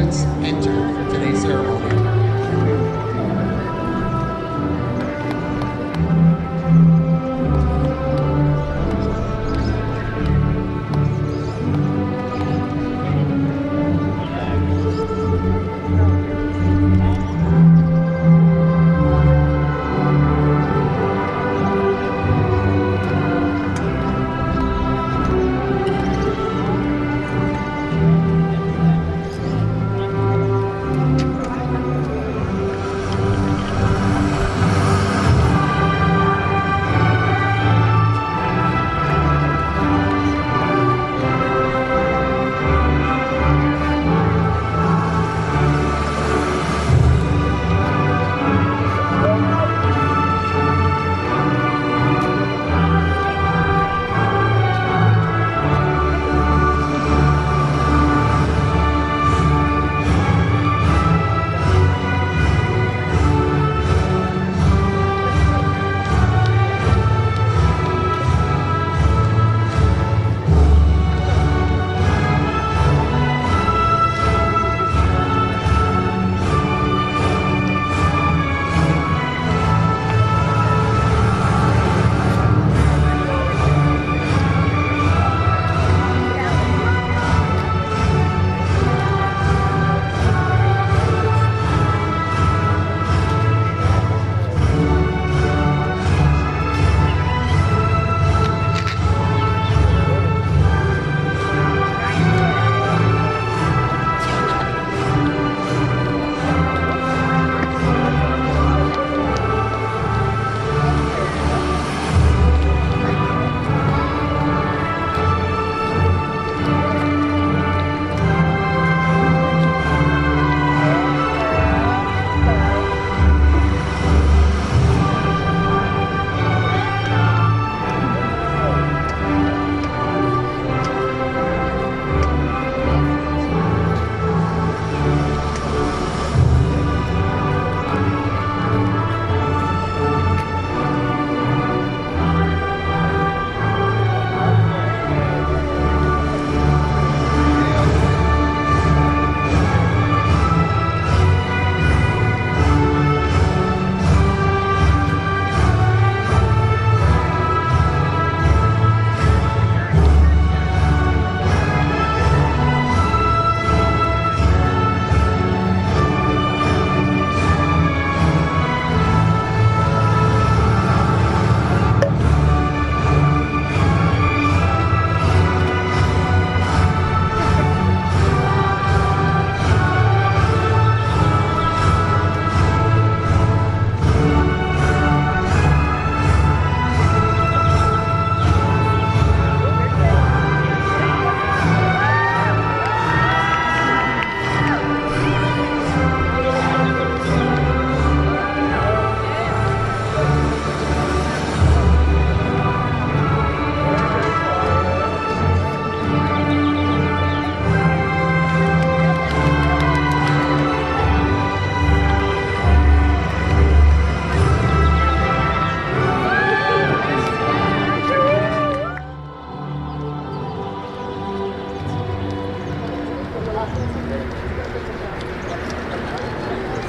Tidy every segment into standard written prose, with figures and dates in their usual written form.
allegiance enter for today's ceremony.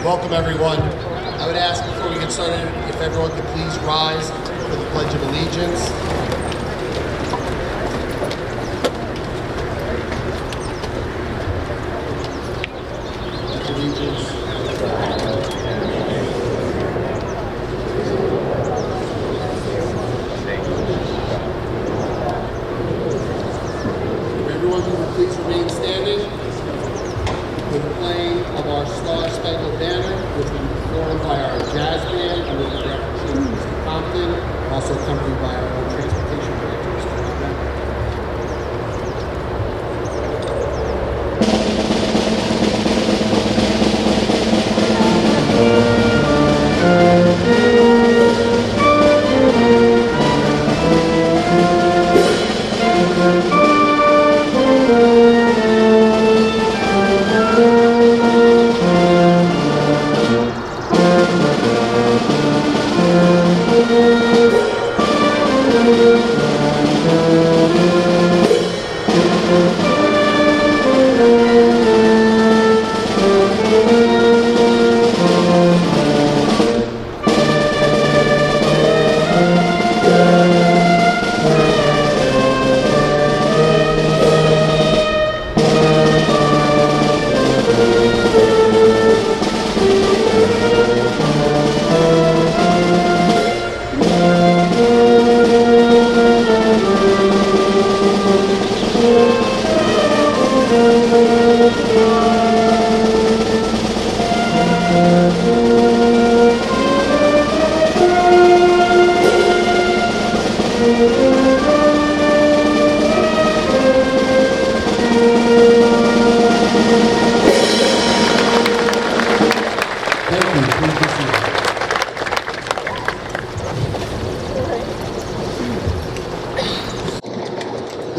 Welcome, everyone. I would ask before we get started if everyone could please rise for the Pledge of Allegiance. Everyone who please remain standing with the playing of our Star-Spangled Banner, which will be performed by our jazz band under the direction of Mr. Compton, also accompanied by our own transportation director, Mr. Compton.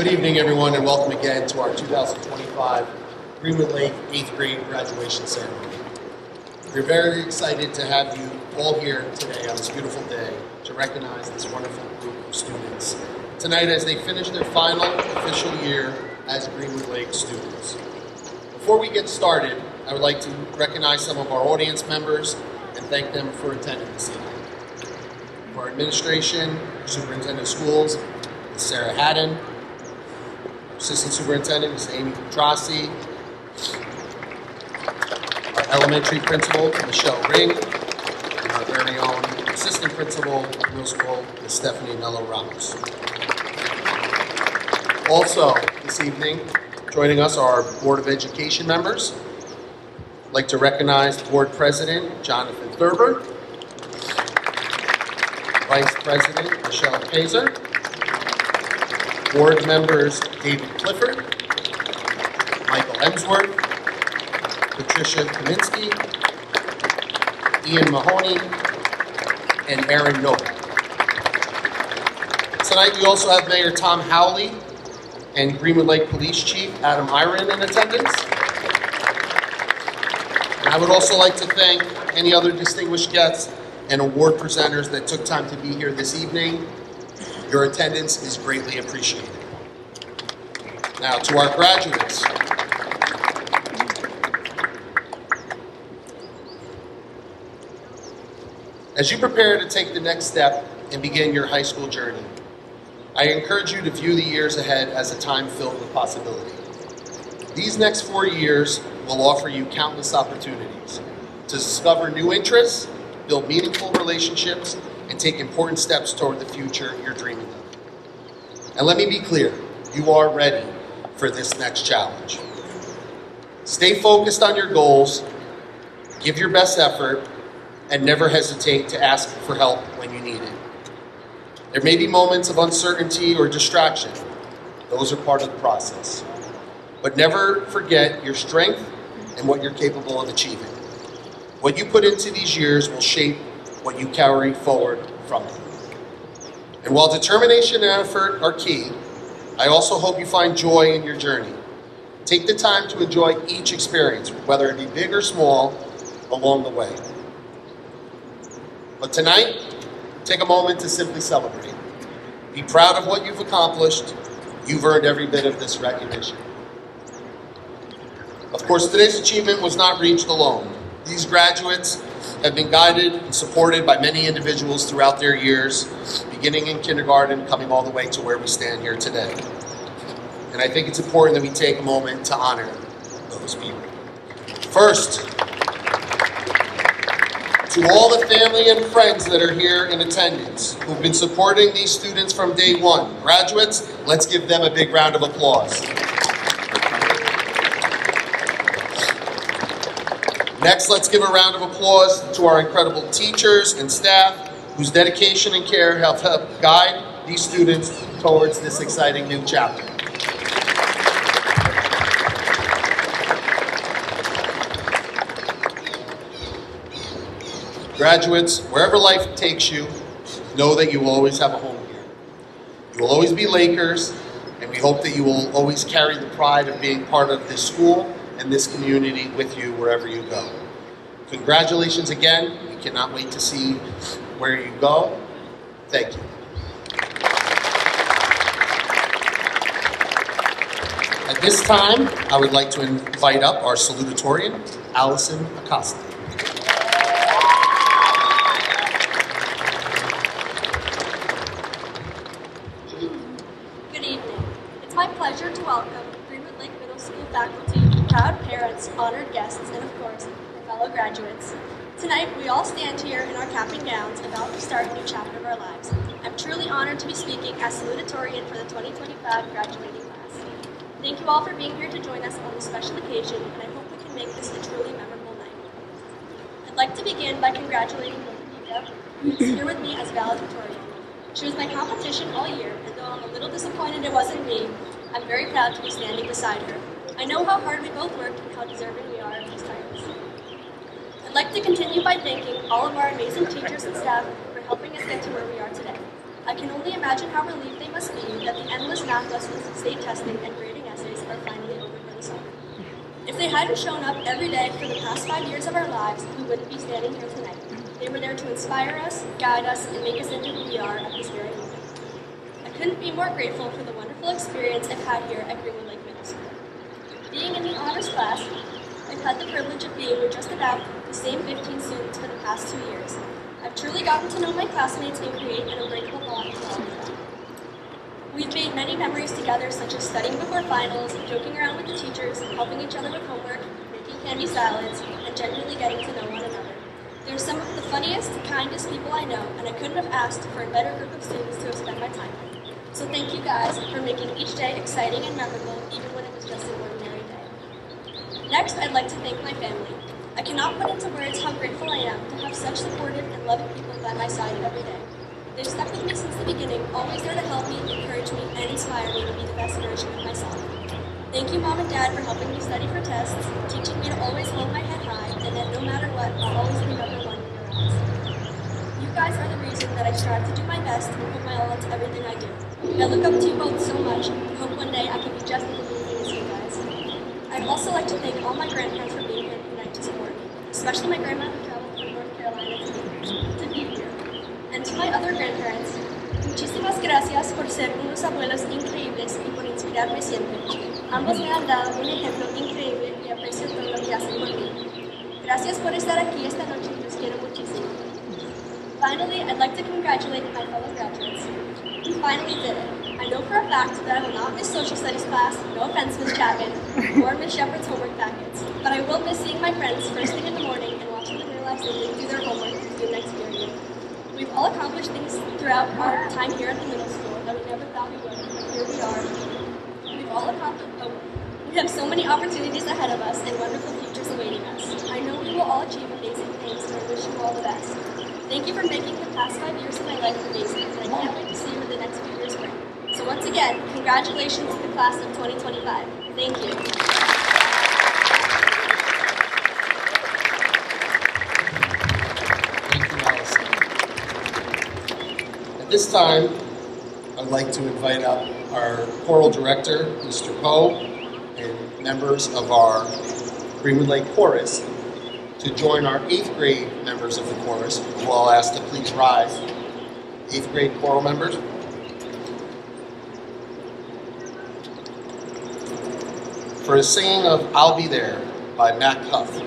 Good evening, everyone, and welcome again to our 2025 Greenwood Lake 8th grade graduation ceremony. We're very excited to have you all here today on this beautiful day to recognize this wonderful group of students tonight as they finish their final official year as Greenwood Lake students. Before we get started, I would like to recognize some of our audience members and thank them for attending this evening. For our administration, Superintendent of Schools, Ms. Sarah Haddon, Assistant Superintendent, Ms. Amy Petrossi, our elementary principal, Michelle Ring, and our very own assistant principal, middle school, Ms. Stephanie Mello Ramos. Also, this evening, joining us are our Board of Education members. I'd like to recognize Board President Jonathan Thurber, Vice President Michelle Kaiser, Board members David Clifford, Michael Emsworth, Patricia Kaminsky, Ian Mahoney, and Aaron Novak. Tonight we also have Mayor Tom Howley and Greenwood Lake Police Chief Adam Iron in attendance. And I would also like to thank any other distinguished guests and award presenters that took time to be here this evening. Your attendance is greatly appreciated. Now to our graduates. As you prepare to take the next step and begin your high school journey, I encourage you to view the years ahead as a time filled with possibility. These next 4 years will offer you countless opportunities to discover new interests, build meaningful relationships, and take important steps toward the future you're dreaming of. And let me be clear, you are ready for this next challenge. Stay focused on your goals, give your best effort, and never hesitate to ask for help when you need it. There may be moments of uncertainty or distraction. Those are part of the process. But never forget your strength and what you're capable of achieving. What you put into these years will shape what you carry forward from them. And while determination and effort are key, I also hope you find joy in your journey. Take the time to enjoy each experience, whether it be big or small, along the way. But tonight, take a moment to simply celebrate. Be proud of what you've accomplished. You've earned every bit of this recognition. Of course, today's achievement was not reached alone. These graduates have been guided and supported by many individuals throughout their years, beginning in kindergarten, coming all the way to where we stand here today. And I think it's important that we take a moment to honor those people. First, to all the family and friends that are here in attendance, who've been supporting these students from day one. Graduates, let's give them a big round of applause. Next, let's give a round of applause to our incredible teachers and staff whose dedication and care have helped guide these students towards this exciting new chapter. Graduates, wherever life takes you, know that you will always have a home here. You will always be Lakers, and we hope that you will always carry the pride of being part of this school and this community with you wherever you go. Congratulations again. We cannot wait to see where you go. Thank you. At this time, I would like to invite up our salutatorian, Allison Acosta. Good evening. It's my pleasure to welcome Greenwood Lake Middle School faculty, proud parents, honored guests, and of course, our fellow graduates. Tonight, we all stand here in our cap and gowns about to start a new chapter of our lives. I'm truly honored to be speaking as salutatorian for the 2025 graduating class. Thank you all for being here to join us on this special occasion, and I hope we can make this a truly memorable night. I'd like to begin by congratulating Monica, who is here with me as valedictorian. She was my competition all year, and though I'm a little disappointed it wasn't me, I'm very proud to be standing beside her. I know how hard we both worked and how deserving we are of these titles. I'd like to continue by thanking all of our amazing teachers and staff for helping us get to where we are today. I can only imagine how relieved they must be that the endless math lessons, state testing, and grading essays are finally over for the summer. If they hadn't shown up every day for the past 5 years of our lives, we wouldn't be standing here tonight. They were there to inspire us, guide us, and make us into who we are at this very moment. I couldn't be more grateful for the wonderful experience I've had here at Greenwood Lake Middle School. Being in the honors class, I've had the privilege of being with just about the same 15 students for the past 2 years. I've truly gotten to know my classmates and create an unbreakable bond with all of them. We've made many memories together, such as studying before finals, joking around with the teachers, helping each other with homework, making candy salads, and genuinely getting to know one another. They're some of the funniest, kindest people I know, and I couldn't have asked for a better group of students to have spent my time with. So thank you guys for making each day exciting and memorable, even when it was just an ordinary day. Next, I'd like to thank my family. I cannot put into words how grateful I am to have such supportive and loving people by my side every day. They've stuck with me since the beginning, always there to help me, encourage me, and inspire me to be the best version of myself. Thank you, Mom and Dad, for helping me study for tests, teaching me to always hold my head high, and that no matter what, I'll always be number one in your eyes. You guys are the reason that I strive to do my best and put my all into everything I do. I look up to you both so much, and hope one day I can be just as amazing as you guys. I'd also like to thank all my grandparents for being here tonight to support me, especially my grandma who traveled from North Carolina to be here. And to my other grandparents, muchísimas gracias por ser unos abuelos increíbles y por inspirarme siempre. Ambos me han dado un ejemplo increíble y aprecio todo lo que hacen por mí. Gracias por estar aquí esta noche y los quiero muchísimo. Finally, I'd like to congratulate my fellow graduates. We finally did it. I know for a fact that I will not miss social studies class, no offense Ms. Chapman, or Ms. Shepard's homework packets, but I will miss seeing my friends first thing in the morning and watching them realize they didn't do their homework through the next period. We've all accomplished things throughout our time here at the middle school that we never thought we would, but here we are. We have so many opportunities ahead of us and wonderful futures awaiting us. I know we will all achieve amazing things, and I wish you all the best. Thank you for making the past 5 years of my life amazing, and I can't wait to see what the next few years bring. So once again, congratulations to the class of 2025. Thank you. At this time, I'd like to invite up our choral director, Mr. Poe, and members of our Greenwood Lake Chorus to join our 8th grade members of the chorus, who I'll ask to please rise. 8th grade choral members. For a singing of I'll Be There by Matt Huff.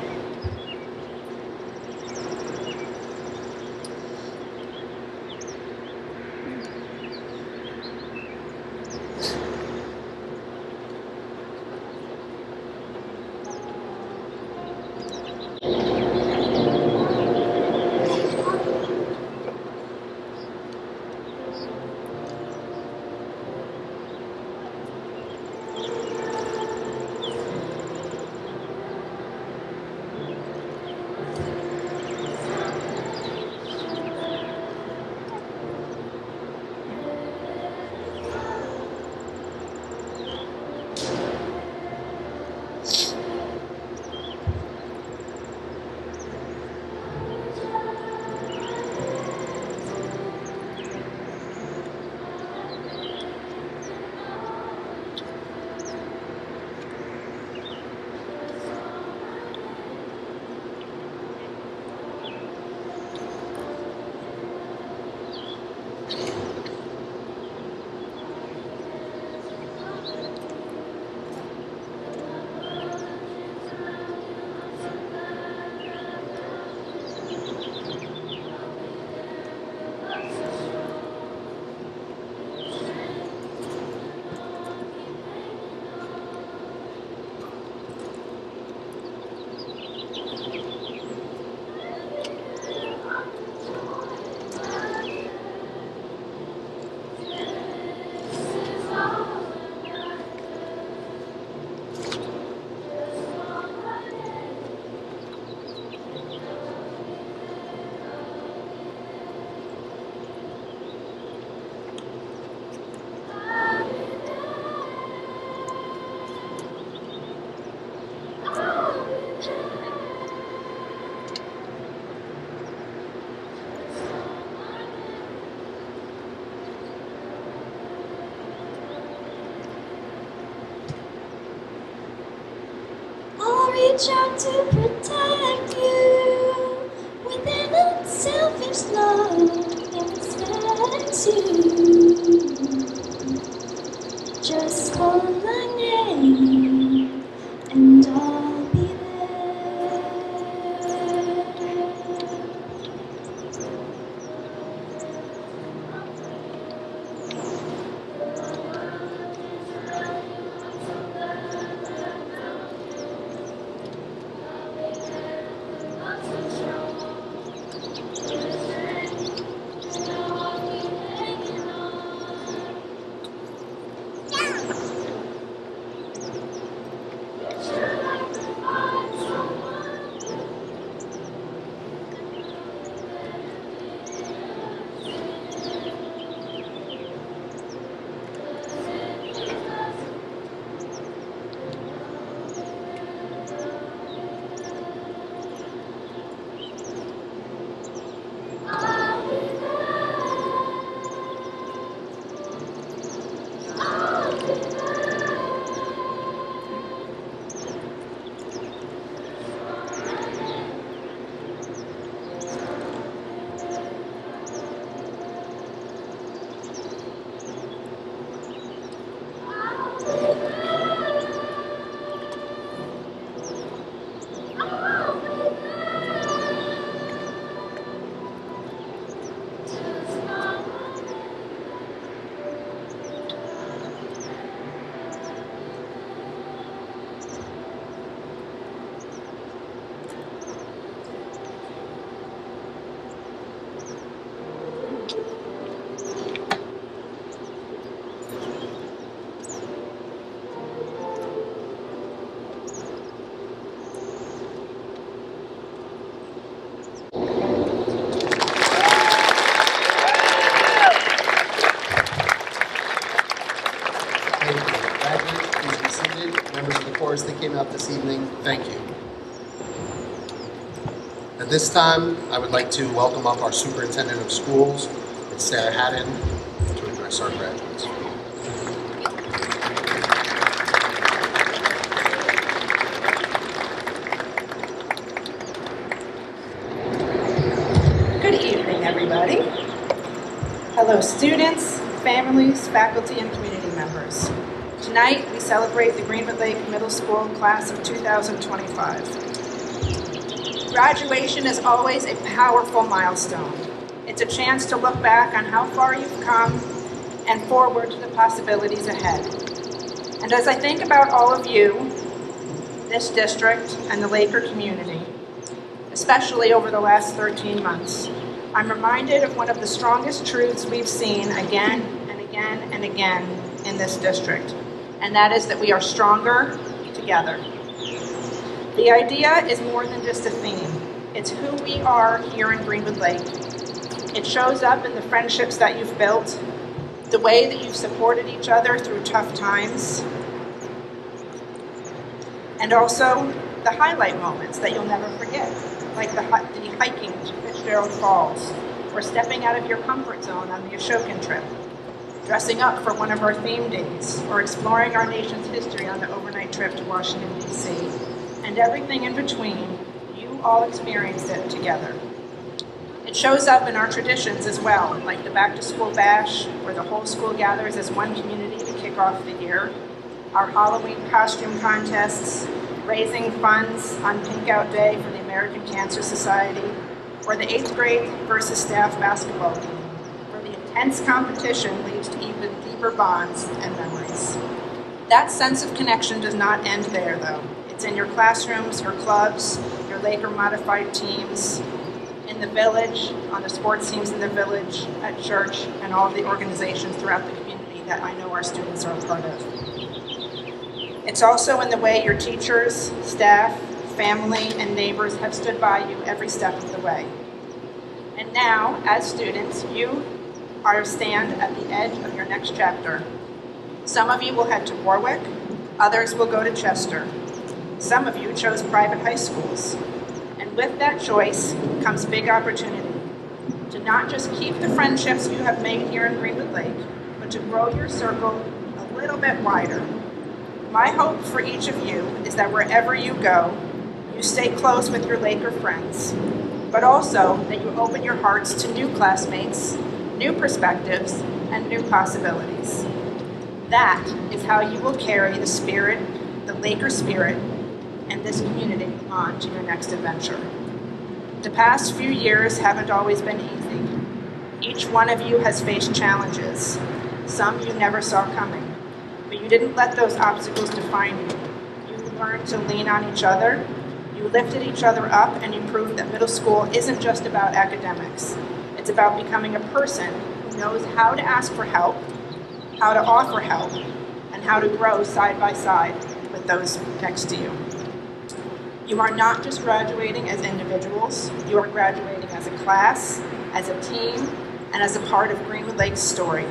reach out to protect you with an unselfish love that respects you. Just call my name and I'll be there. Members of the chorus that came out this evening, thank you. At this time, I would like to welcome up our Superintendent of Schools, Ms. Sarah Haddon, to address our graduates. Good evening, everybody. Hello, students, families, faculty, and community members. Tonight, we celebrate the Greenwood Lake Middle School class of 2025. Graduation is always a powerful milestone. It's a chance to look back on how far you've come and forward to the possibilities ahead. And as I think about all of you, this district, and the Laker community, especially over the last 13 months, I'm reminded of one of the strongest truths we've seen again and again and again in this district. And that is that we are stronger together. The idea is more than just a theme. It's who we are here in Greenwood Lake. It shows up in the friendships that you've built, the way that you've supported each other through tough times, and also the highlight moments that you'll never forget, like the hiking to Fitzgerald Falls, or stepping out of your comfort zone on the Ashokan trip, dressing up for one of our theme days, or exploring our nation's history on the overnight trip to Washington, D.C., and everything in between. You all experienced it together. It shows up in our traditions as well, like the back-to-school bash, where the whole school gathers as one community to kick off the year, our Halloween costume contests, raising funds on Pink Out Day for the American Cancer Society, or the 8th grade versus staff basketball game, where the intense competition leads to even deeper bonds and memories. That sense of connection does not end there, though. It's in your classrooms, your clubs, your Laker modified teams, in the village, on the sports teams in the village, at church, and all of the organizations throughout the community that I know our students are a part of. It's also in the way your teachers, staff, family, and neighbors have stood by you every step of the way. And now, as students, you are stand at the edge of your next chapter. Some of you will head to Warwick, others will go to Chester. Some of you chose private high schools. And with that choice comes big opportunity to not just keep the friendships you have made here in Greenwood Lake, but to grow your circle a little bit wider. My hope for each of you is that wherever you go, you stay close with your Laker friends, but also that you open your hearts to new classmates, new perspectives, and new possibilities. That is how you will carry the spirit, the Laker spirit, and this community on to your next adventure. The past few years haven't always been easy. Each one of you has faced challenges, some you never saw coming, but you didn't let those obstacles define you. You learned to lean on each other, you lifted each other up, and you proved that middle school isn't just about academics. It's about becoming a person who knows how to ask for help, how to offer help, and how to grow side by side with those next to you. You are not just graduating as individuals, you are graduating as a class, as a team, and as a part of Greenwood Lake's story.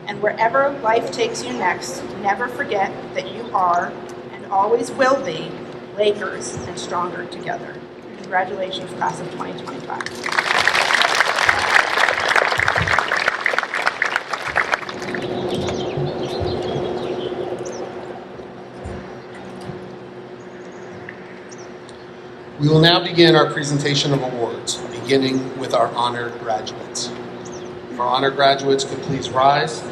And wherever life takes you next, never forget that you are, and always will be, Lakers and stronger together. Congratulations, class of 2025. We will now begin our presentation of awards, beginning with our honored graduates. If our honored graduates could please rise.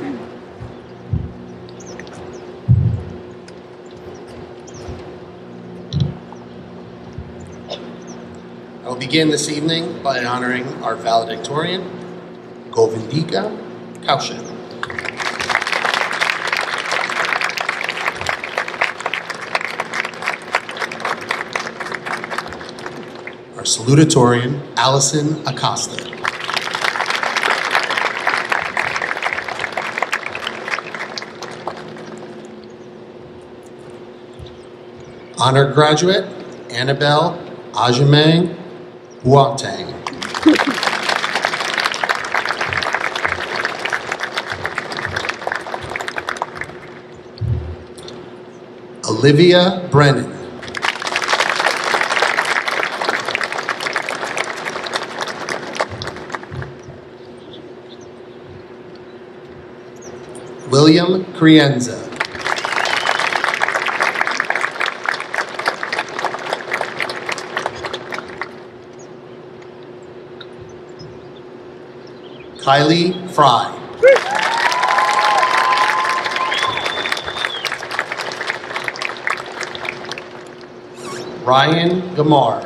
I will begin this evening by honoring our valedictorian, Govindika Kaushik. Our salutatorian, Allison Acosta. Honored graduate, Annabelle Ajamang Huatang. Olivia Brennan. William Crienza. Kylie Fry. Ryan Gamar.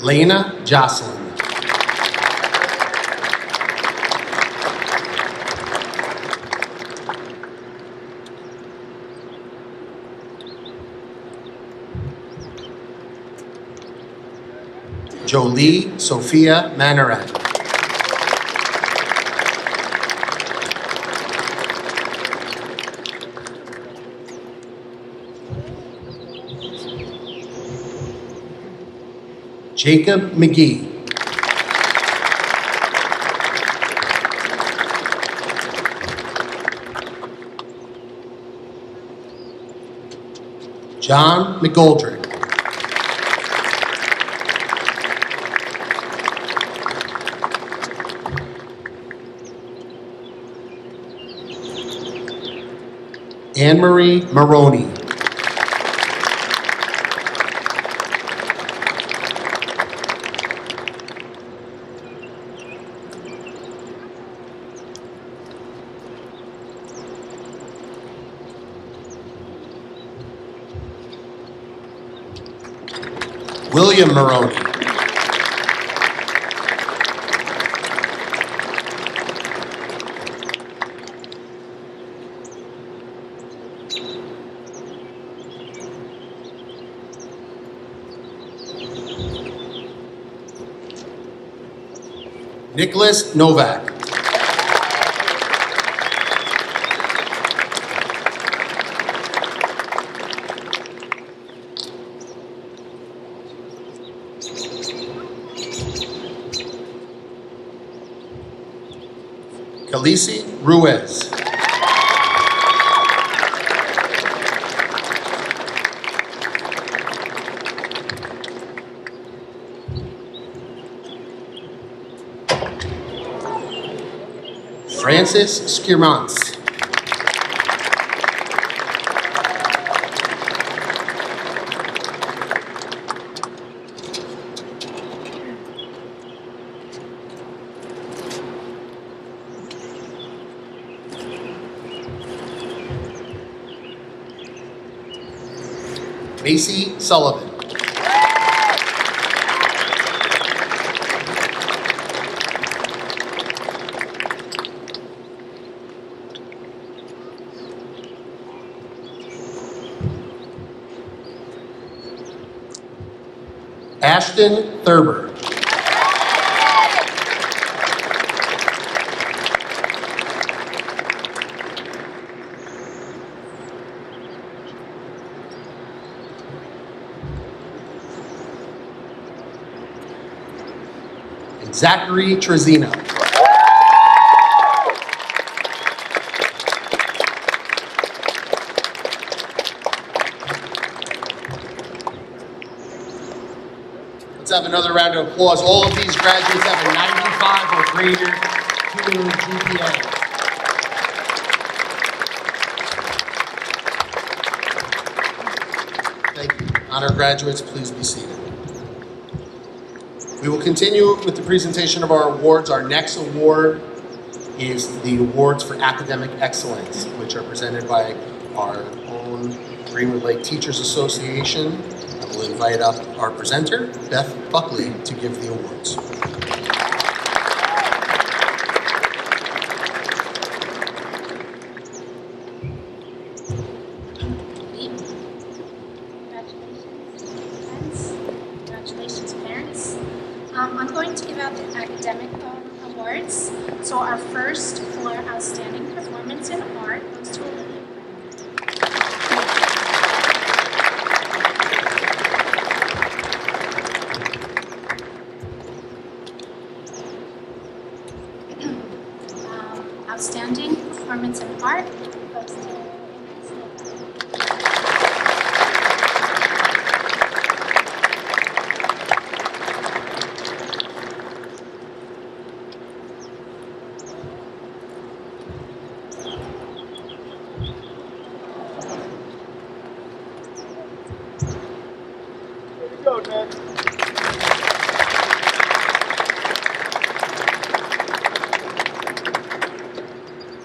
Lena Jocelyn. Jolie Sophia Manarat. Jacob McGee. John McGoldrick. Anne-Marie Maroney. William Maroney. Nicholas Novak. Khaleesi Ruiz. Francis Skirmans. Macy Sullivan. Ashton Thurber. Zachary Trezino. Let's have another round of applause. All of these graduates have a 95 or greater cumulative GPA. Thank you. Honor graduates, please be seated. We will continue with the presentation of our awards. Our next award is the Awards for Academic Excellence, which are presented by our own Greenwood Lake Teachers Association. I will invite up our presenter, Beth Buckley, to give the awards. Congratulations, parents. I'm going to give out the academic awards. So our first for outstanding performance in art goes to Olivia. Outstanding performance in art goes to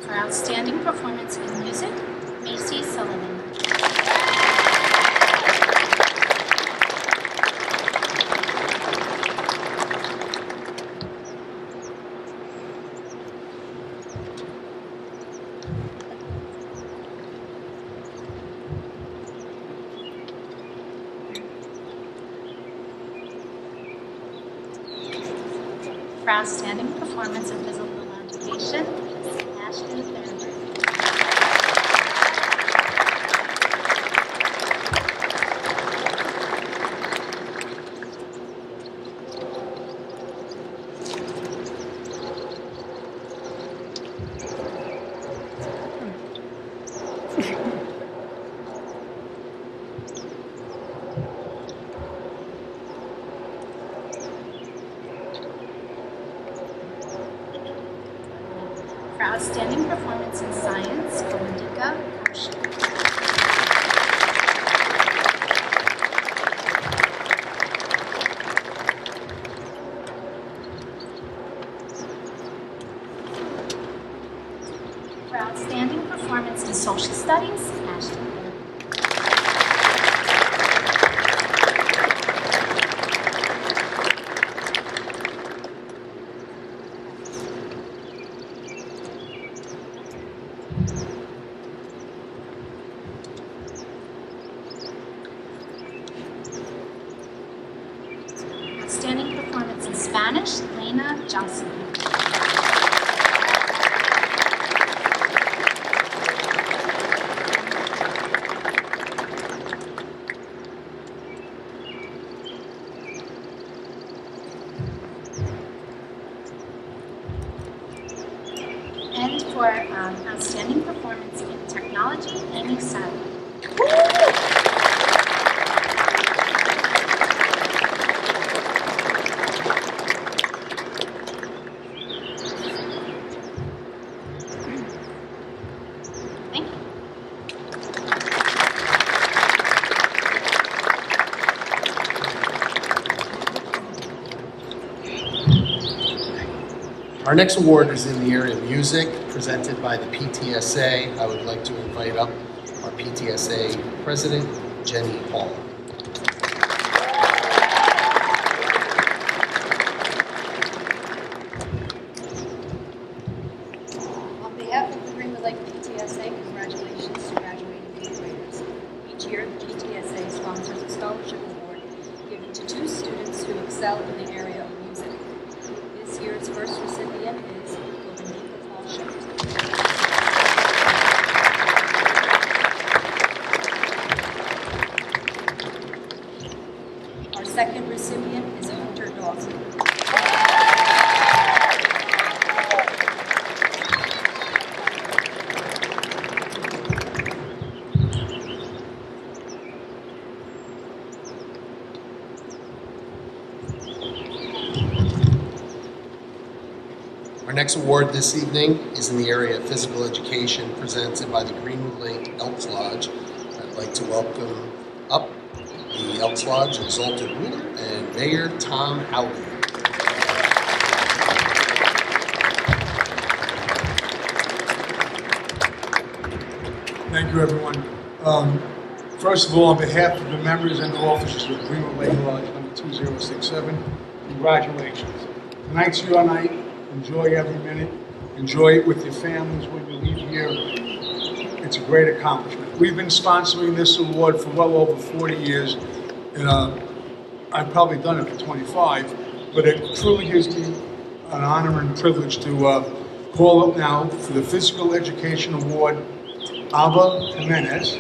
For outstanding performance in music, Macy Sullivan. For outstanding performance in physical education, Ashton Thurber. For outstanding performance in science, Kalandika Kaushik. For outstanding performance in social studies, Ashton Thurber. Outstanding performance in Spanish, Lena Jocelyn. And for outstanding performance in technology, Amy Sadler. Thank you. Our next award is in the area of music, presented by the PTSA. I would like to invite up our PTSA president, Jenny Hall. excel in the area of music. This year's first recipient is Our second recipient is Hunter Dawson. Our next award this evening is in the area of physical education, presented by the Greenwood Lake Elks Lodge. I'd like to welcome up the Elks Lodge Exalted Ruler and Mayor Tom Howley. Thank you, everyone. First of all, on behalf of the members and the officers of Greenwood Lake Lodge number 2067, congratulations. Tonight's your night. Enjoy every minute. Enjoy it with your families when you leave here. It's a great accomplishment. We've been sponsoring this award for well over 40 years, and I've probably done it for 25, but it truly gives me an honor and privilege to call up now for the Physical Education Award, Ava Jimenez.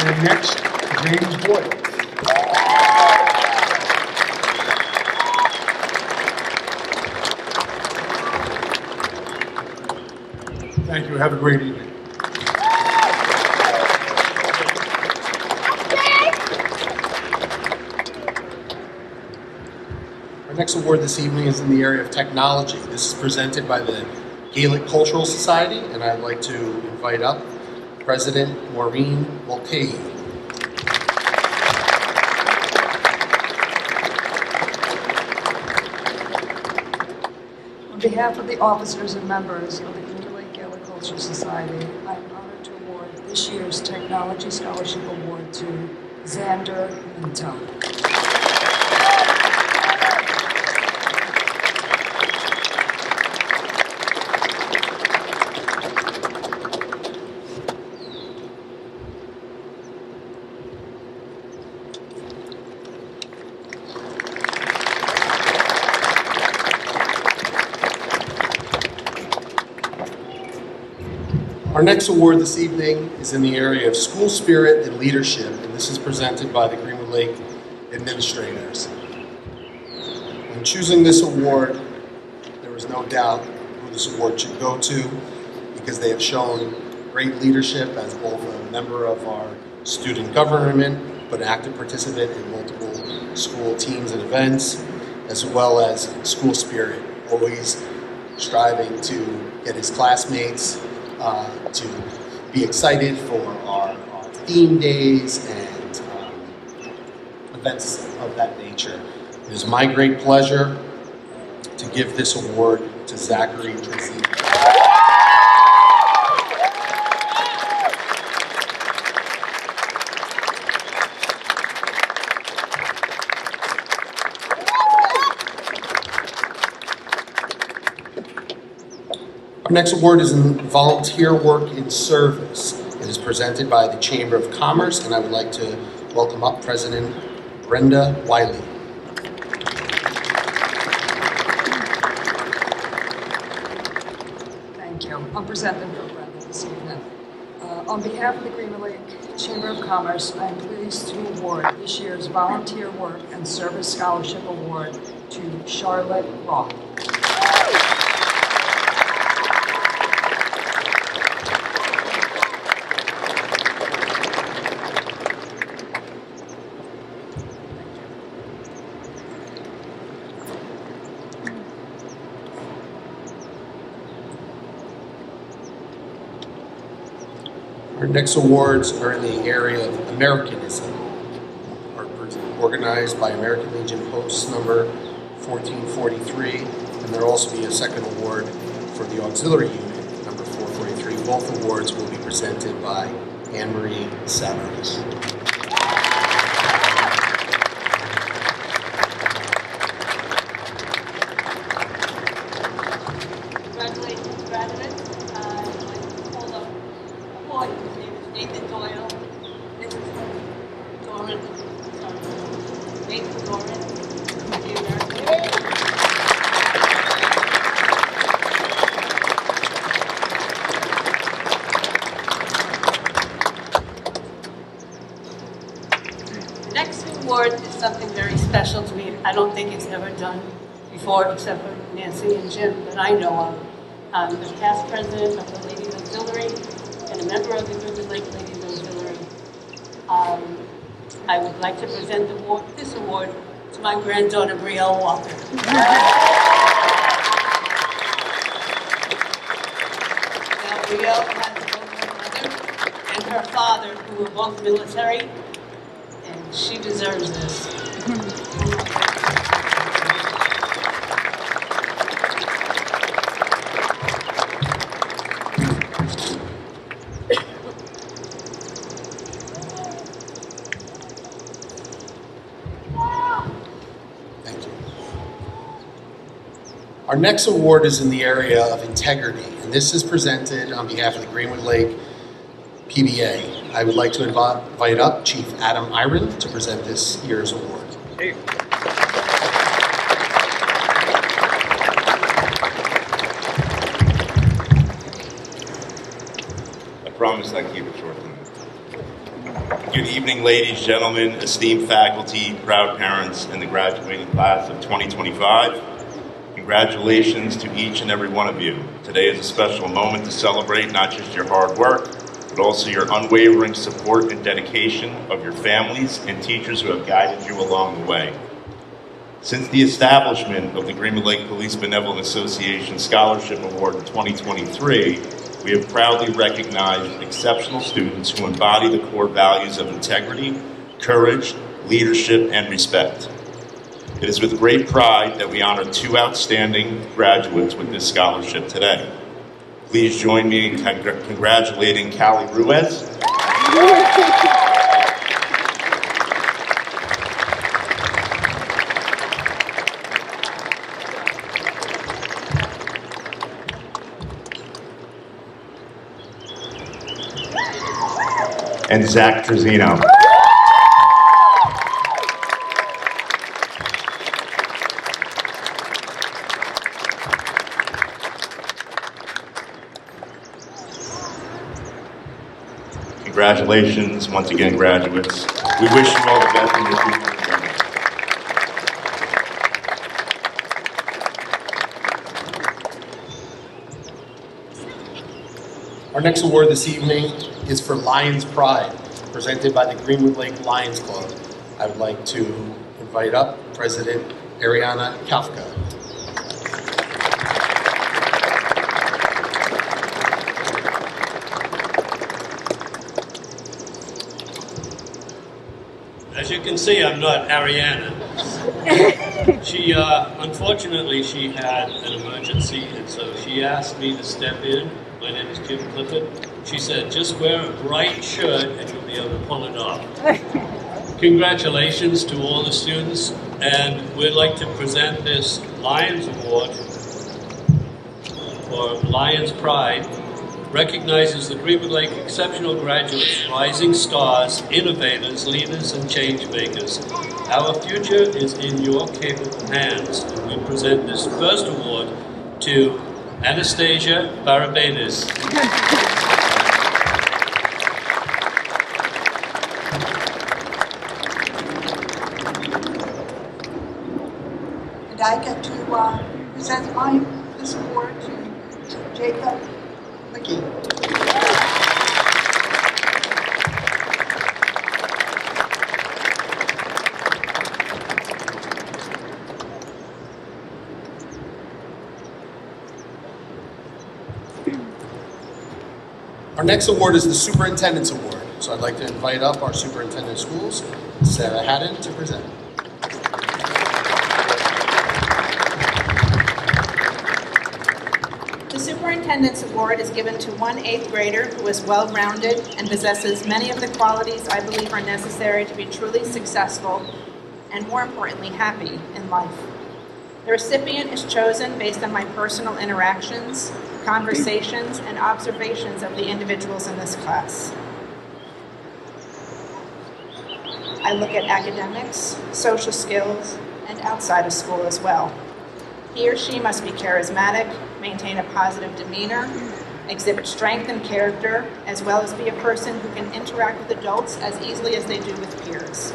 And next, James Boyle. Thank you. Have a great evening. Our next award this evening is in the area of technology. This is presented by the Gaelic Cultural Society, and I'd like to invite up President Maureen Mulcahy. On behalf of the officers and members of the Greenwood Lake Gaelic Cultural Society, I am honored to award this year's Technology Scholarship Award to Xander Minto. Our next award this evening is in the area of school spirit and leadership, and this is presented by the Greenwood Lake administrators. When choosing this award, there was no doubt who this award should go to, because they have shown great leadership as both a member of our student government, but an active participant in multiple school teams and events, as well as school spirit, always striving to get his classmates to be excited for our theme days and events of that nature. It is my great pleasure to give this award to Zachary Tracy. Our next award is in volunteer work in service. It is presented by the Chamber of Commerce, and I would like to welcome up President Brenda Wiley. Thank you. I'm presenting for Brenda this evening. On behalf of the Greenwood Lake Chamber of Commerce, I am pleased to award this year's Volunteer Work and Service Scholarship Award to Charlotte Roth. Our next awards are in the area of Americanism, are organized by American Legion Post number 1443, and there will also be a second award for the Auxiliary Unit number 443. Both awards will be presented by Anne Marie Savers. Congratulations, graduates. I'd like to hold up a boy whose name is Nathan Doyle. This is Doran. Sorry. Nathan Doran. The next award is something very special to me. I don't think it's ever done before, except for Nancy and Jim that I know of. I'm the past president of the Ladies Auxiliary and a member of the Greenwood Lake Ladies Auxiliary. I would like to present this award to my granddaughter, Brielle Walker. Now, Brielle has both her mother and her father, who were both military, and she deserves this. Thank you. Our next award is in the area of integrity, and this is presented on behalf of the Greenwood Lake PBA. I would like to invite up Chief Adam Iron to present this year's award. Hey. I promise I'll keep it short tonight. Good evening, ladies, gentlemen, esteemed faculty, proud parents, and the graduating class of 2025. Congratulations to each and every one of you. Today is a special moment to celebrate not just your hard work, but also your unwavering support and dedication of your families and teachers who have guided you along the way. Since the establishment of the Greenwood Lake Police Benevolent Association Scholarship Award in 2023, we have proudly recognized exceptional students who embody the core values of integrity, courage, leadership, and respect. It is with great pride that we honor two outstanding graduates with this scholarship today. Please join me in congratulating Callie Ruiz and Zach Trezino. Congratulations once again, graduates. We wish you all the best in your future. Our next award this evening is for Lions Pride, presented by the Greenwood Lake Lions Club. I would like to invite up President Ariana Kafka. As you can see, I'm not Ariana. She, unfortunately, she had an emergency, and so she asked me to step in. My name is Jim Clifford. She said, just wear a bright shirt and you'll be able to pull it off. Congratulations to all the students, and we'd like to present this Lions Award for Lions Pride. Recognizes the Greenwood Lake exceptional graduates, rising stars, innovators, leaders, and change makers. Our future is in your capable hands, and we present this first award to Anastasia Barabades. And I get to present this award to Jacob McGee. Our next award is the Superintendent's Award. So I'd like to invite up our Superintendent of Schools, Sarah Haddon, to present. The Superintendent's Award is given to one 8th grader who is well-rounded and possesses many of the qualities I believe are necessary to be truly successful and, more importantly, happy in life. The recipient is chosen based on my personal interactions, conversations, and observations of the individuals in this class. I look at academics, social skills, and outside of school as well. He or she must be charismatic, maintain a positive demeanor, exhibit strength and character, as well as be a person who can interact with adults as easily as they do with peers.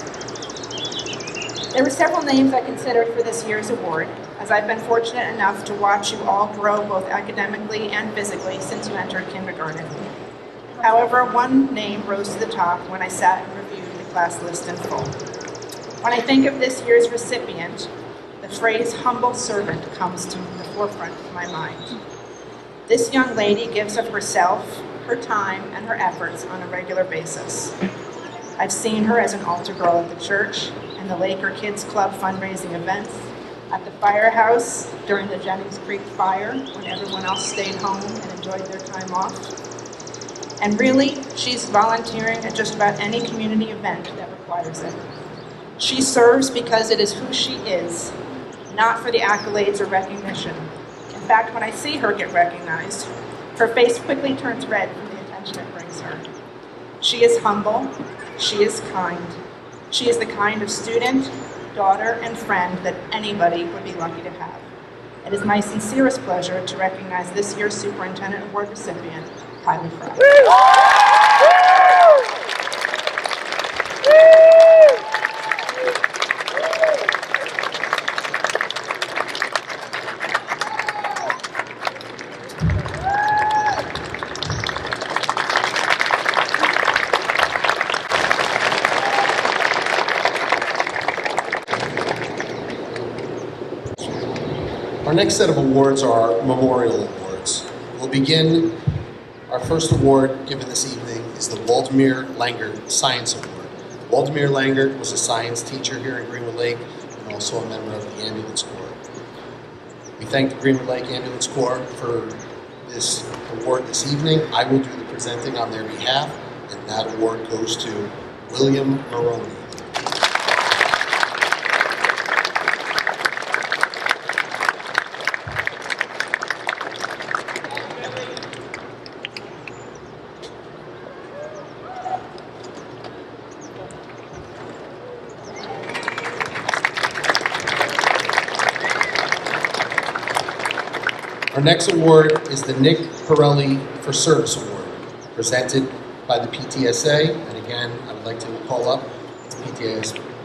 There were several names I considered for this year's award, as I've been fortunate enough to watch you all grow both academically and physically since you entered kindergarten. However, one name rose to the top when I sat and reviewed the class list in full. When I think of this year's recipient, the phrase humble servant comes to the forefront of my mind. This young lady gives of herself, her time, and her efforts on a regular basis. I've seen her as an altar girl at the church, in the Laker Kids Club fundraising events, at the firehouse during the Jennings Creek fire when everyone else stayed home and enjoyed their time off. And really, she's volunteering at just about any community event that requires it. She serves because it is who she is, not for the accolades or recognition. In fact, when I see her get recognized, her face quickly turns red from the attention it brings her. She is humble, she is kind. She is the kind of student, daughter, and friend that anybody would be lucky to have. It is my sincerest pleasure to recognize this year's Superintendent Award recipient, Kylie Fry. Our next set of awards are memorial awards. We'll begin. Our first award given this evening is the Waldemar Langert Science Award. Waldemar Langert was a science teacher here in Greenwood Lake and also a member of the Ambulance Corps. We thank the Greenwood Lake Ambulance Corps for this award this evening. I will do the presenting on their behalf, and that award goes to William Maroney. Our next award is the Nick Pirelli for Service Award, presented by the PTSA. And again, I would like to call up the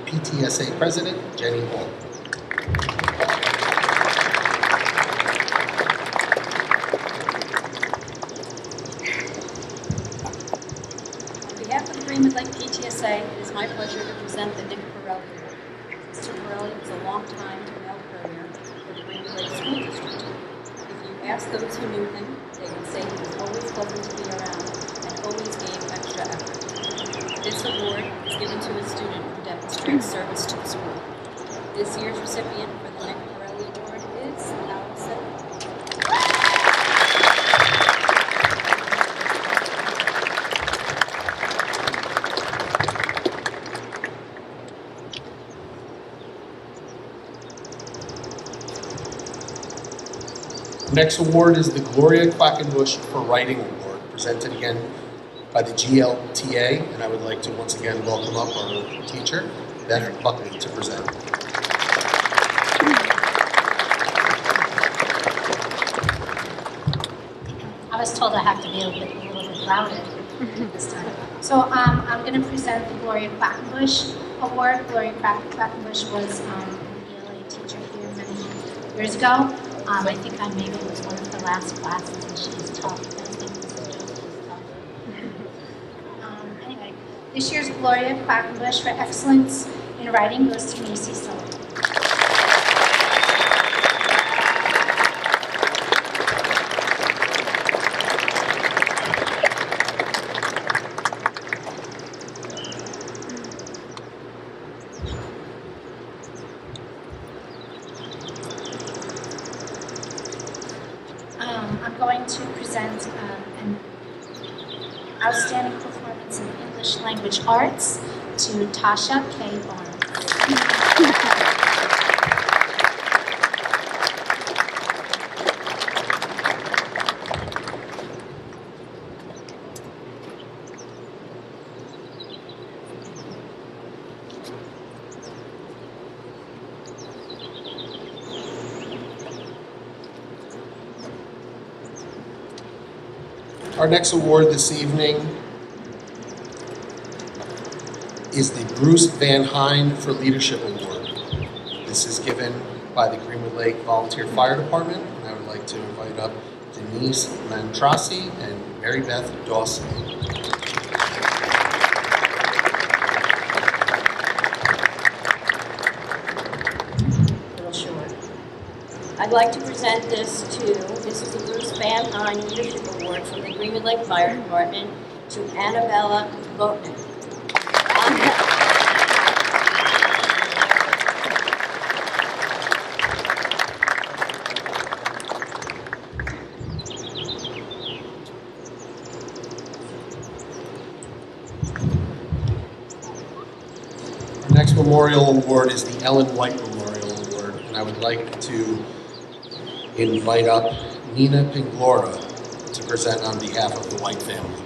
PTSA President, Jenny Hall. On behalf of the Greenwood Lake PTSA, it is my pleasure to present the Nick Pirelli Award. Mr. Pirelli was a long-time male courier for the Greenwood Lake School District. Ask those who knew him, they would say he was always pleasant to be around and always gave extra effort. This award is given to a student who demonstrates service to the school. This year's recipient for the Nick Pirelli Award is Allison. Next award is the Gloria Quackenbush for Writing Award, presented again by the GLTA, and I would like to once again welcome up our teacher, Beth Buckley, to present. I was told I have to be a little bit louder this time. So I'm going to present the Gloria Quackenbush Award. Gloria Quackenbush was an ELA teacher here many years ago. I think I maybe was one of the last classes, and she's tough. I think Mrs. Joseph is tough. Anyway, this year's Gloria Quackenbush for excellence in writing goes to Macy Sullivan. I'm going to present an outstanding performance in English language arts to Tasha K. Barnes. Our next award this evening is the Bruce Van Hine for Leadership Award. This is given by the Greenwood Lake Volunteer Fire Department, and I would like to invite up Denise Mantrasi and Mary Beth Dawson. Little short. I'd like to present this is the Bruce Van Hine Leadership Award from the Greenwood Lake Fire Department to Annabella Boatman. Our next memorial award is the Ellen White Memorial Award, and I would like to invite up Nina Pinglora to present on behalf of the White family.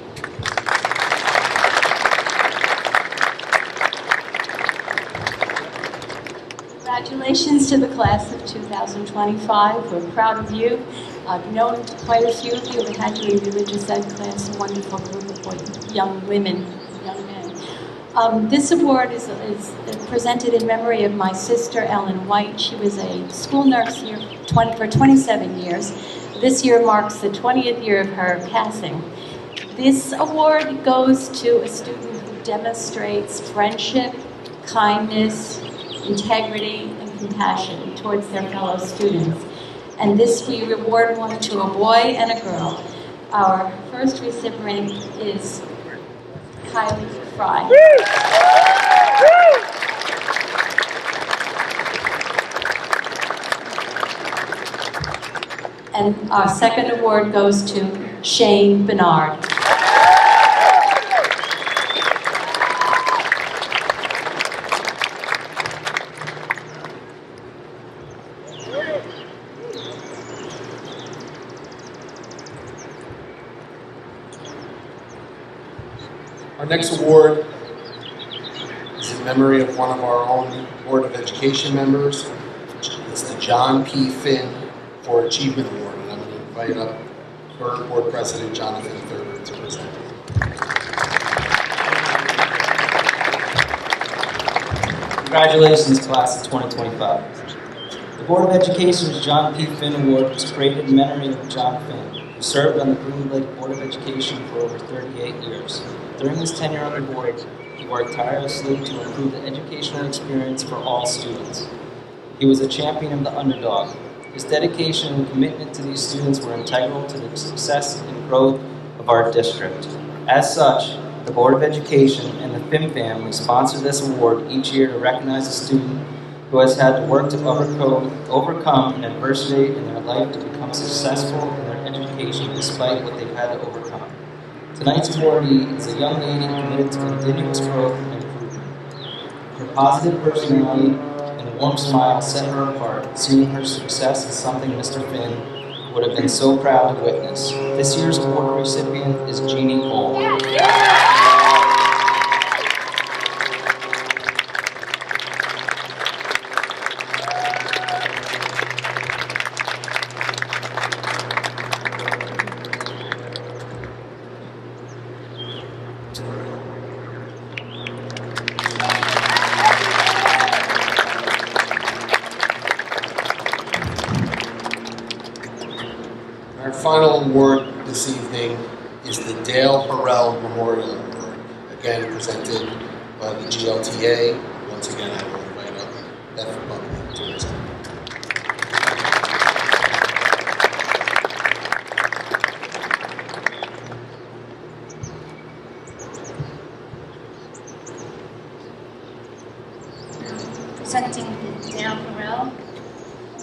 Congratulations to the class of 2025. We're proud of you. I've known quite a few of you and had you in religious ed class, a wonderful group of young women, young men. This award is presented in memory of my sister, Ellen White. She was a school nurse here for 27 years. This year marks the 20th year of her passing. This award goes to a student who demonstrates friendship, kindness, integrity, and compassion towards their fellow students. And this we reward one to a boy and a girl. Our first recipient is Kylie Fry. And our second award goes to Shane Bernard. Our next award is in memory of one of our own Board of Education members. It's the John P. Finn for Achievement Award, and I'm going to invite up her Board President, Jonathan Thurber, to present. Congratulations, class of 2025. The Board of Education's John P. Finn Award was created in memory of John Finn, who served on the Greenwood Lake Board of Education for over 38 years. During his tenure on the board, he worked tirelessly to improve the educational experience for all students. He was a champion of the underdog. His dedication and commitment to these students were integral to the success and growth of our district. As such, the Board of Education and the Finn family sponsor this award each year to recognize a student who has had to work to overcome an adversity in their life to become successful in their education despite what they've had to overcome. Tonight's awardee is a young lady committed to continuous growth and improvement. Her positive personality and warm smile set her apart. Seeing her success is something Mr. Finn would have been so proud to witness. This year's award recipient is Jeannie Cole. Our final award this evening is the Dale Harrell Memorial Award, again presented by the GLTA. Once again, I will invite up Beth Buckley to present. Presenting the Dale Harrell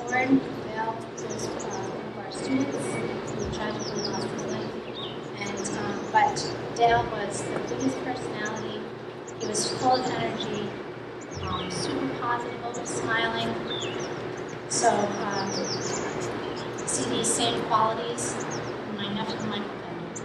Award. Dale is one of our students who tragically lost his life. But Dale was the biggest personality. He was full of energy, super positive, always smiling. So see these same qualities in my nephew Michael Bennett.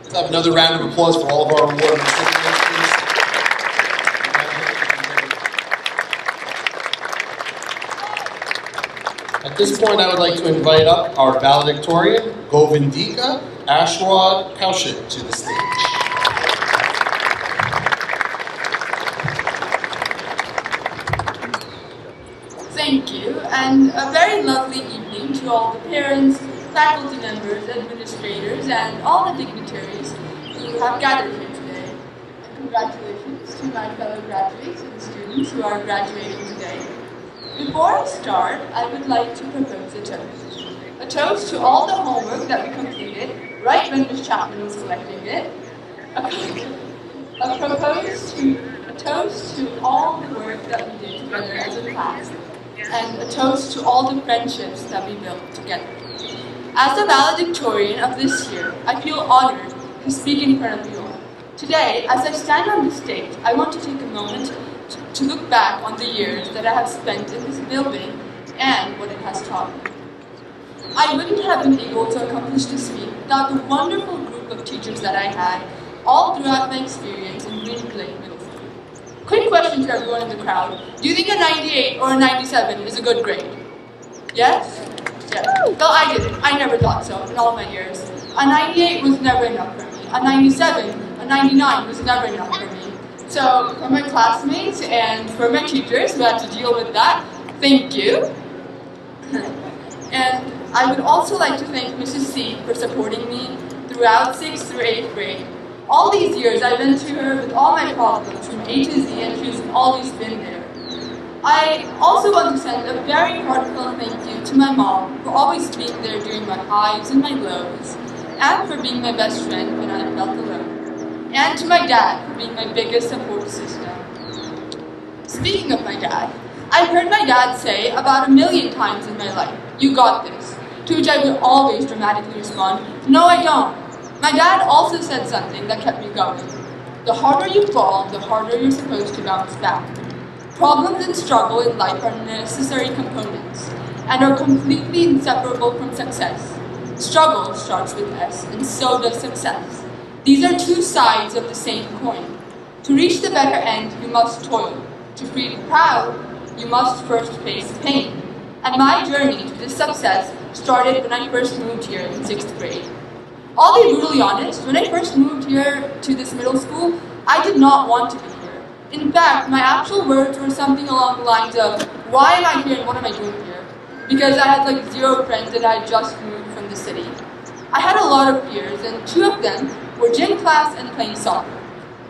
Let's have another round of applause for all of our award recipients, please. At this point, I would like to invite up our valedictorian, Govindika Ashwad Kaushik, to the stage. Thank you, and a very lovely evening to all the parents, faculty members, administrators, and all the dignitaries who have gathered here today. And congratulations to my fellow graduates and students who are graduating today. Before I start, I would like to propose a toast. A toast to all the homework that we completed right when Ms. Chapman was collecting it. A toast to all the work that we did together as a class. And a toast to all the friendships that we built together. As the valedictorian of this year, I feel honored to speak in front of you all. Today, as I stand on the stage, I want to take a moment to look back on the years that I have spent in this building and what it has taught me. I wouldn't have been able to accomplish this feat without the wonderful group of teachers that I had all throughout my experience in Greenwood Lake Middle School. Quick question to everyone in the crowd. Do you think a 98 or a 97 is a good grade? Yes? Yes. Well, I didn't. I never thought so in all my years. A 98 was never enough for me. A 97, a 99 was never enough for me. So, for my classmates and for my teachers who had to deal with that, thank you. And I would also like to thank Mrs. C for supporting me throughout 6th through 8th grade. All these years I went to her with all my problems from A to Z, and she's always been there. I also want to send a very heartfelt thank you to my mom for always being there during my highs and my lows, and for being my best friend when I felt alone, and to my dad for being my biggest support system. Speaking of my dad, I've heard my dad say about 1,000,000 times in my life, "You got this," to which I would always dramatically respond, "No, I don't." My dad also said something that kept me going. The harder you fall, the harder you're supposed to bounce back. Problems and struggle in life are necessary components and are completely inseparable from success. Struggle starts with S, and so does success. These are two sides of the same coin. To reach the better end, you must toil. To feel proud, you must first face pain. And my journey to this success started when I first moved here in 6th grade. I'll be brutally honest, when I first moved here to this middle school, I did not want to be here. In fact, my actual words were something along the lines of, "Why am I here and what am I doing here?" Because I had like 0 friends and I had just moved from the city. I had a lot of fears, and 2 of them were gym class and playing soccer.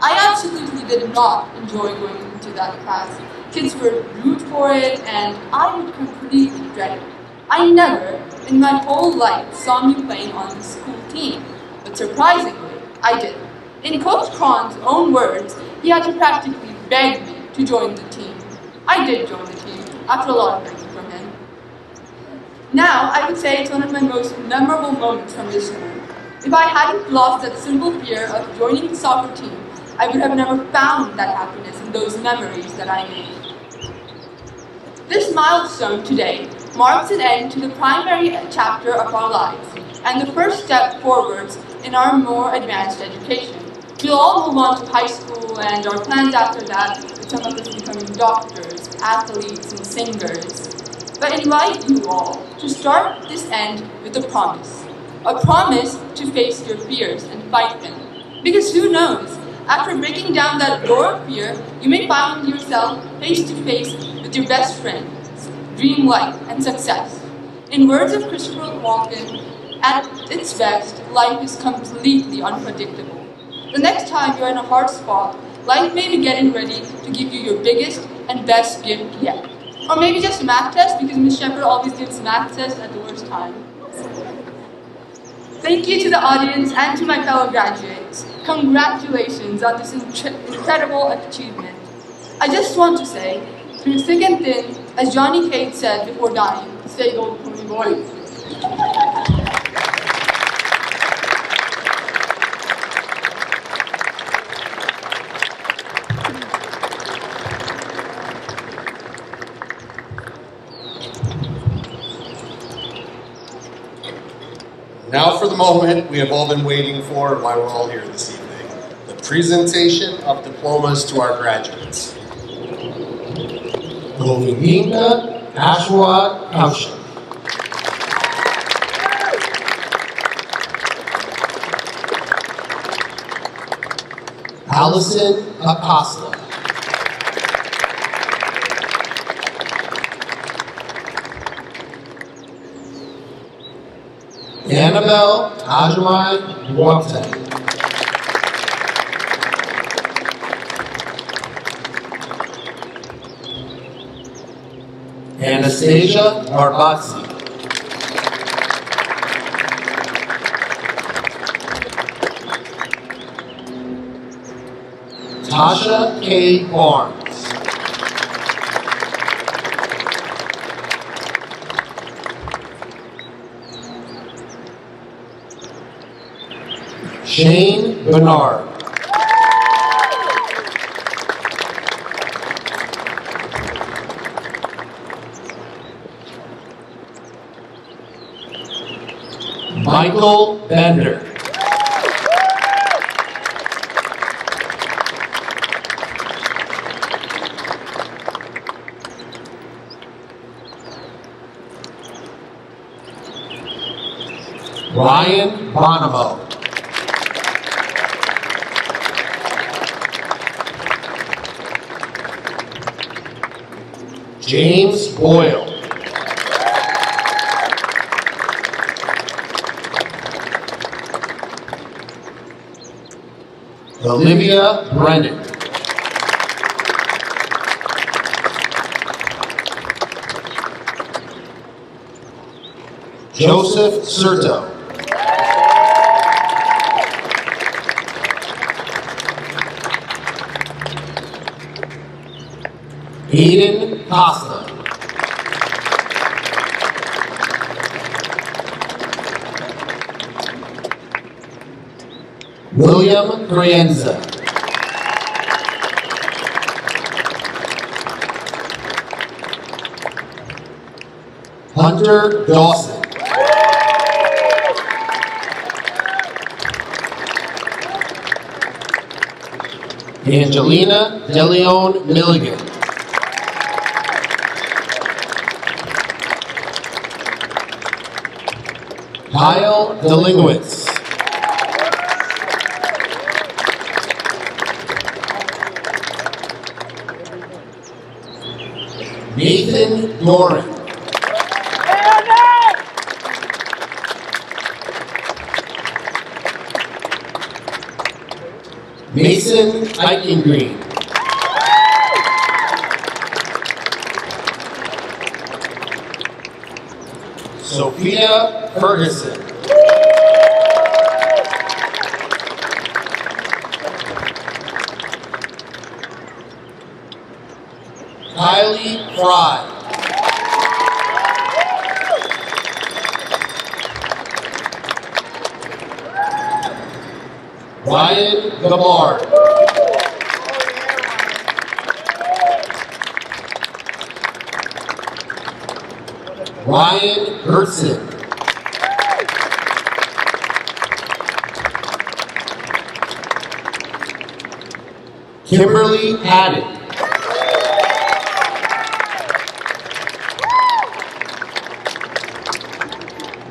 I absolutely did not enjoy going into that class. Kids would root for it, and I would completely dread it. I never, in my whole life, saw me playing on the school team, but surprisingly, I did. In Coach Cron's own words, he had to practically beg me to join the team. I did join the team, after a lot of begging from him. Now, I would say it's one of my most memorable moments from this school. If I hadn't lost that simple fear of joining the soccer team, I would have never found that happiness in those memories that I made. This milestone today marks an end to the primary chapter of our lives and the first step forwards in our more advanced education. We'll all move on to high school, and our plans after that, with some of us becoming doctors, athletes, and singers. But I invite you all to start this end with a promise to face your fears and fight them. Because who knows, after breaking down that door of fear, you may find yourself face to face with your best friends, dream life, and success. In words of Christopher Walken, at its best, life is completely unpredictable. The next time you're in a hard spot, life may be getting ready to give you your biggest and best gift yet. Or maybe just a math test because Ms. Shepherd always gives math tests at the worst time. Thank you to the audience and to my fellow graduates. Congratulations on this incredible achievement. I just want to say, through thick and thin, as Johnny Cage said before dying, stay gold, pony boy. Now for the moment we have all been waiting for and why we're all here this evening. The presentation of diplomas to our graduates. Govinda Ashwa Kaushik. Allison Acosta. Annabelle Ajamai Duarte. Anastasia Barbatsi. Tasha K. Barnes. Shane Bernard. Michael Bender. Ryan Bonomo. James Boyle. Olivia Brennan. Joseph Serto. Aiden Costa. William Crienza. Hunter Dawson. Angelina DeLeon Milligan. Kyle Delingowitz. Nathan Doran. Mason Eichengreen. Sophia Ferguson. Kylie Fry. Ryan Gamard. Ryan Gertson. Kimberly Haddon.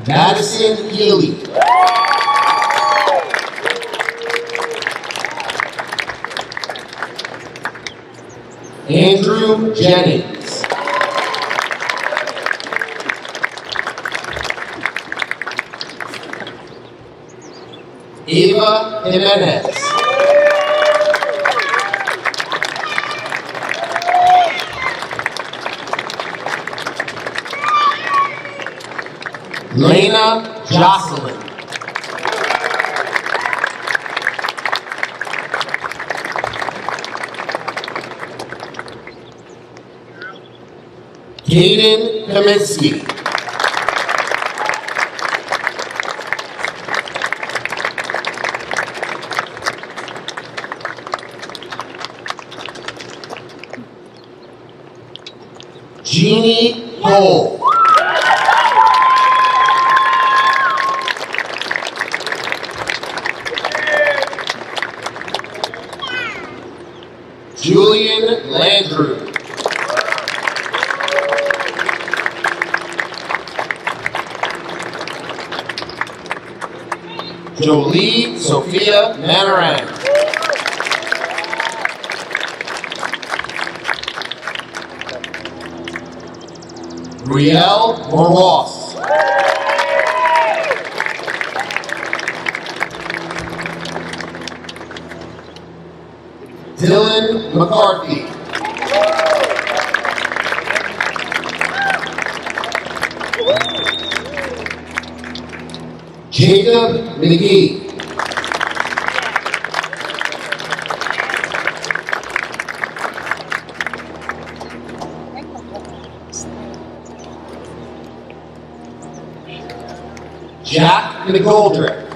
Madison Healy. Andrew Jennings. Ava Jimenez. Lena Jocelyn. Kaden Kaminsky. Jeannie Cole. Julian Landrew. Jolie Sophia Manaran. Riel Moros. Dylan McCarthy. Jacob McGee. Jack McGoldrick.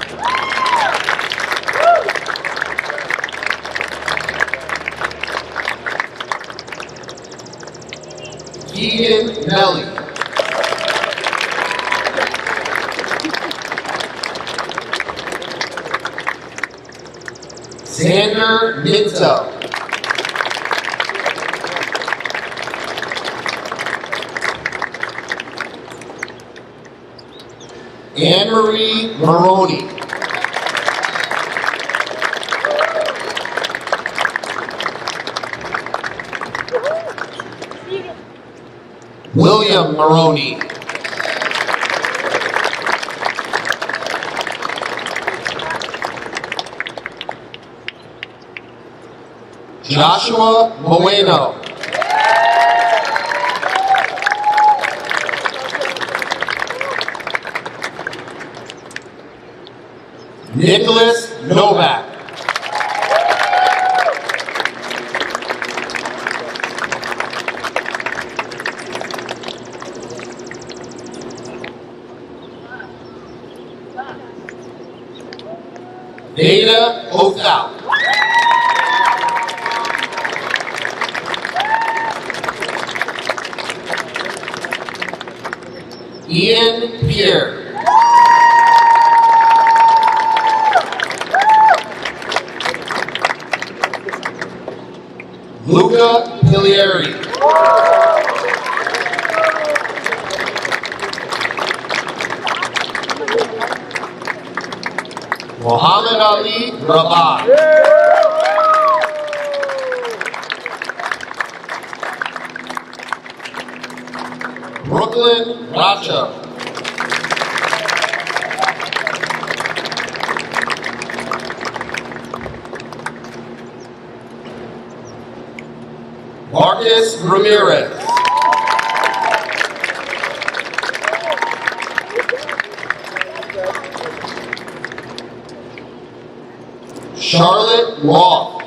Keegan Melly. Xander Minto. Anne-Marie Maroney. William Maroney. Joshua Moeno. Nicholas Novak. Data Othal. Ian Pierre. Luca Pilieri. Muhammad Ali Rabat. Brooklyn Racho. Marcus Ramirez. Charlotte Roth.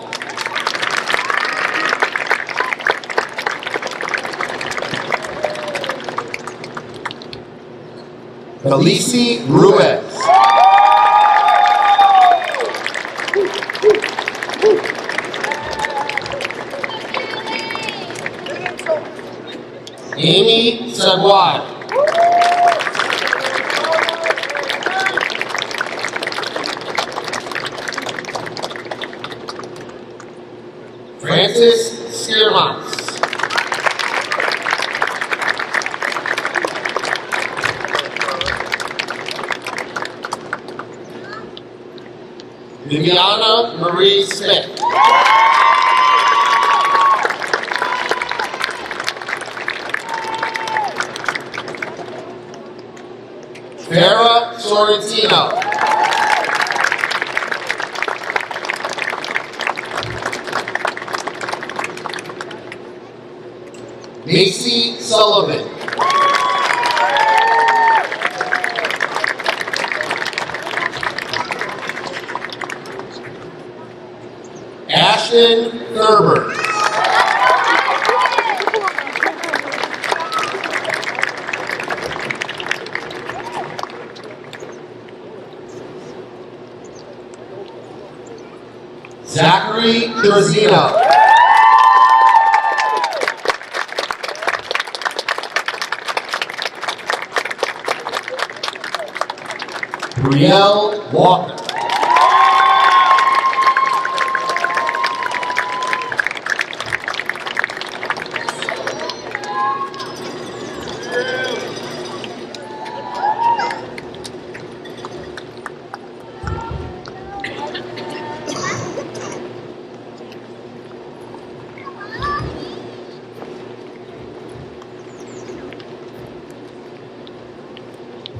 Felicie Ruiz. Amy Saguad. Francis Skiermans. Viviana Marie Smith. Vera Sorrentino. Macy Sullivan. Ashton Thurber. Zachary Dorzino. Brielle Walker.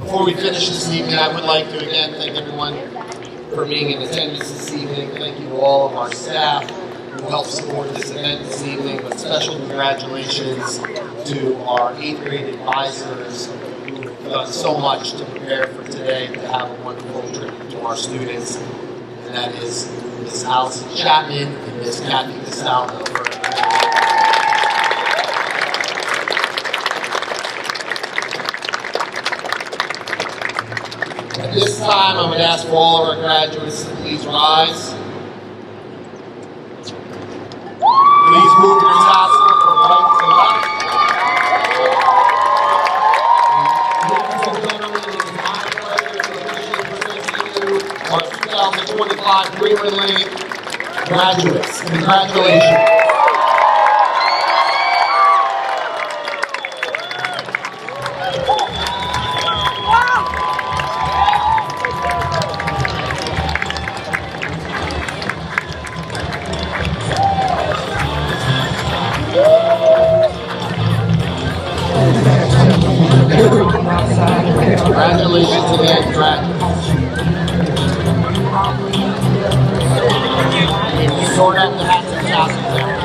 Before we finish this evening, I would like to again thank everyone for being in attendance this evening. Thank you to all of our staff who helped support this event this evening. But special congratulations to our 8th grade advisors who've done so much to prepare for today to have a wonderful trip to our students. And that is Ms. Allison Chapman and Ms. Kathy Castaldo. At this time, I would ask for all of our graduates to please rise. Please move your tassel from right to left. Ladies and gentlemen, it is my pleasure to officially present to you our 2025 Greenwood Lake graduates. Congratulations. Congratulations again, graduates. Sort out the hats and tassels there.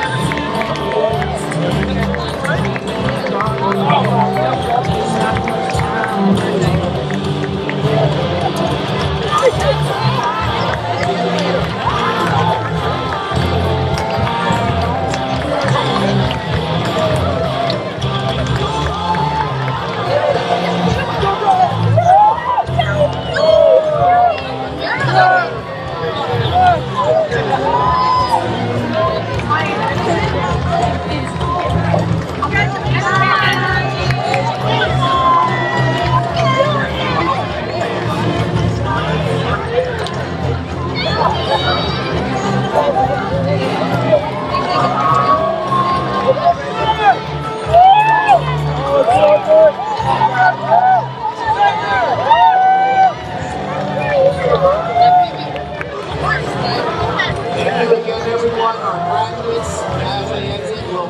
Thank you again, everyone. Our graduates, as they exit, will